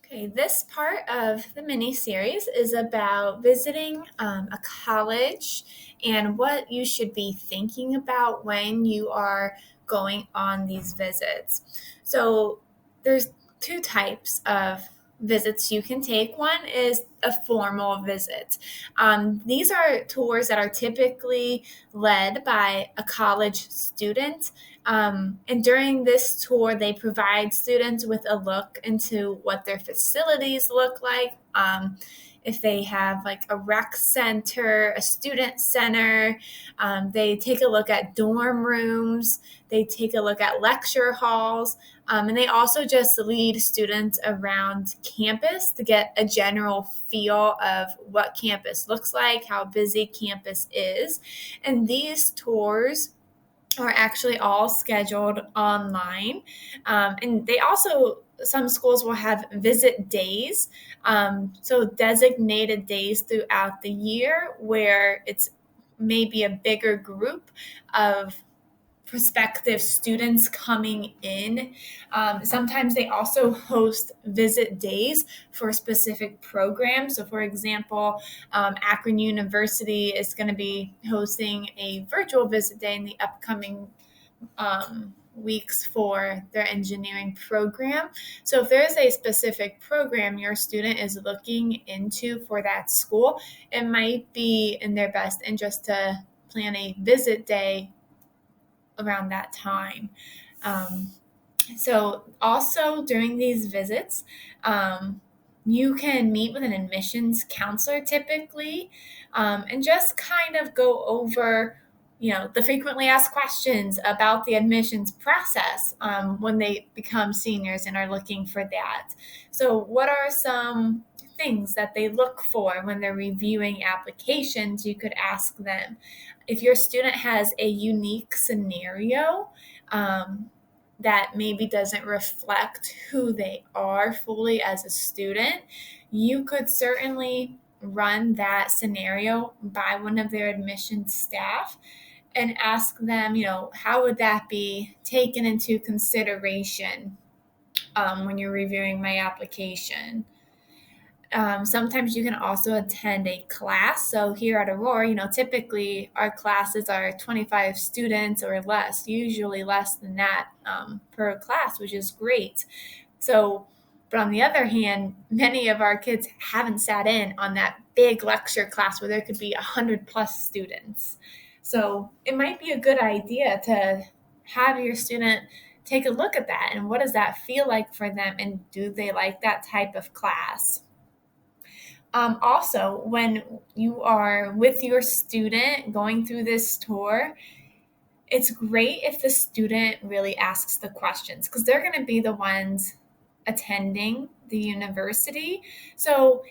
Okay, this part of the mini series is about visiting a college and what you should be thinking about when you are going on these visits. So, there's two types of visits you can take. One is a formal visit. These are tours that are typically led by a college student, and during this tour, they provide students with a look into what their facilities look like. If they have like a rec center, a student center, they take a look at dorm rooms, they take a look at lecture halls, and they also just lead students around campus to get a general feel of what campus looks like, how busy campus is. And these tours are actually all scheduled online. And they also, some schools will have visit days, so designated days throughout the year where it's maybe a bigger group of prospective students coming in. Sometimes they also host visit days for specific programs. So, for example, Akron University is going to be hosting a virtual visit day in the upcoming weeks for their engineering program. So, if there's a specific program your student is looking into for that school, it might be in their best interest to plan a visit day around that time. Um, so, also during these visits, you can meet with an admissions counselor typically, and just kind of go over, the frequently asked questions about the admissions process when they become seniors and are looking for that. So, what are some things that they look for when they're reviewing applications? You could ask them. If your student has a unique scenario, that maybe doesn't reflect who they are fully as a student, you could certainly run that scenario by one of their admissions staff and ask them, how would that be taken into consideration when you're reviewing my application? Sometimes you can also attend a class. So here at Aurora, typically our classes are 25 students or less, usually less than that per class, which is great. So, but on the other hand, many of our kids haven't sat in on that big lecture class where there could be 100 plus students. So it might be a good idea to have your student take a look at that and what does that feel like for them and do they like that type of class? Also, when you are with your student going through this tour, it's great if the student really asks the questions because they're going to be the ones attending the university. So,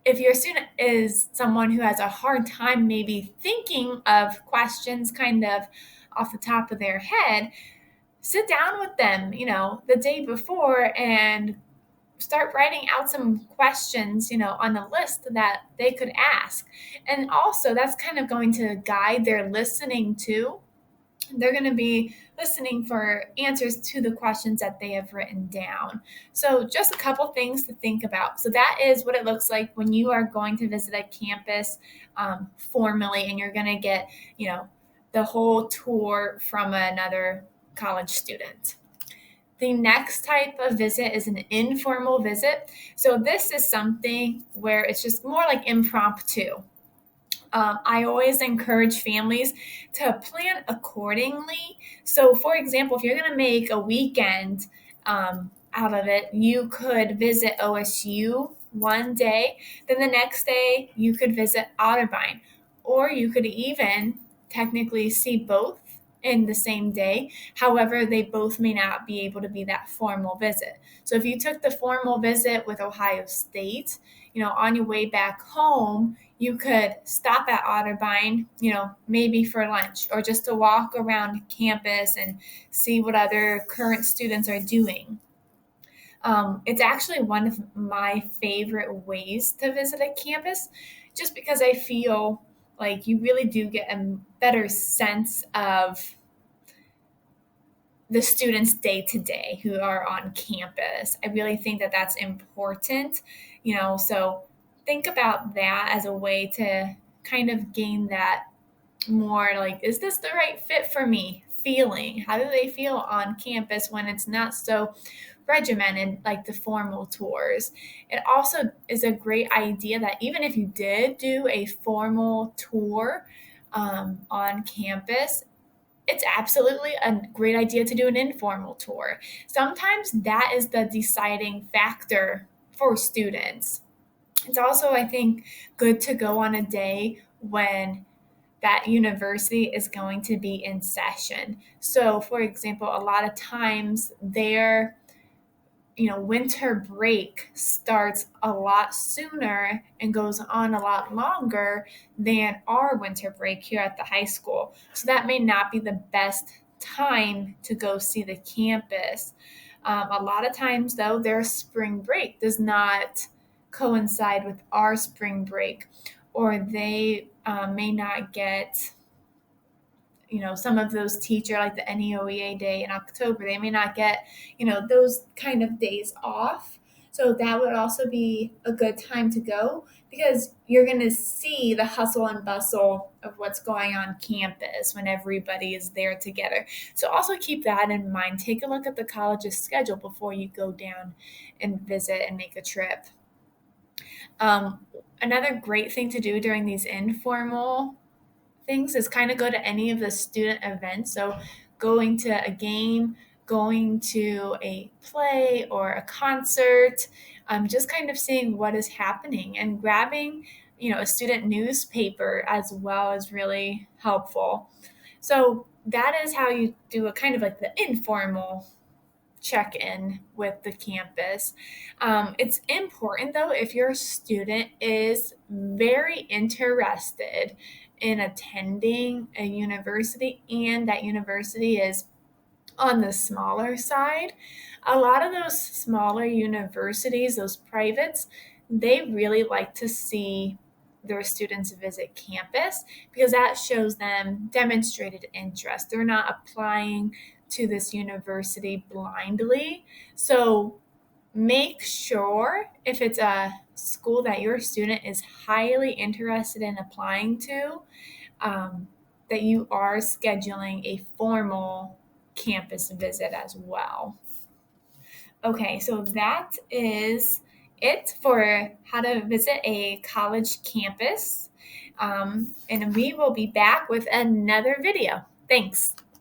if your student is someone who has a hard time maybe thinking of questions kind of off the top of their head, sit down with them, the day before and start writing out some questions, on the list that they could ask. And also, that's kind of going to guide their listening too. They're going to be listening for answers to the questions that they have written down. So, just a couple things to think about. So, that is what it looks like when you are going to visit a campus formally, and you're going to get, the whole tour from another college student. The next type of visit is an informal visit. So, this is something where it's just more like impromptu. I always encourage families to plan accordingly. So, for example, if you're going to make a weekend out of it, you could visit OSU one day, then the next day you could visit Otterbein, or you could even technically see both in the same day. However, they both may not be able to be that formal visit. So, if you took the formal visit with Ohio State, on your way back home, you could stop at Otterbein, maybe for lunch or just to walk around campus and see what other current students are doing. It's actually one of my favorite ways to visit a campus just because I feel like you really do get a better sense of the students day to day who are on campus. I really think that that's important, so think about that as a way to kind of gain that more like, is this the right fit for me feeling? How do they feel on campus when it's not so regimented like the formal tours? It also is a great idea that even if you did do a formal tour on campus, it's absolutely a great idea to do an informal tour. Sometimes that is the deciding factor for students. It's also, I think, good to go on a day when that university is going to be in session. So, for example, a lot of times their winter break starts a lot sooner and goes on a lot longer than our winter break here at the high school. So that may not be the best time to go see the campus. A lot of times, though, their spring break does not coincide with our spring break, or they may not get some of those teacher like the NEOEA day in October, they may not get, those kind of days off. So that would also be a good time to go because you're going to see the hustle and bustle of what's going on campus when everybody is there together. So also keep that in mind. Take a look at the college's schedule before you go down and visit and make a trip. Another great thing to do during these informal things is kind of go to any of the student events. So going to a game, going to a play or a concert, just kind of seeing what is happening and grabbing, a student newspaper as well is really helpful. So that is how you do a kind of like the informal check in with the campus. It's important though, if your student is very interested in attending a university and that university is on the smaller side, a lot of those smaller universities, those privates, they really like to see their students visit campus because that shows them demonstrated interest. They're not applying to this university blindly. So make sure if it's a school that your student is highly interested in applying to, that you are scheduling a formal campus visit as well. Okay, so that is it for how to visit a college campus. And we will be back with another video. Thanks.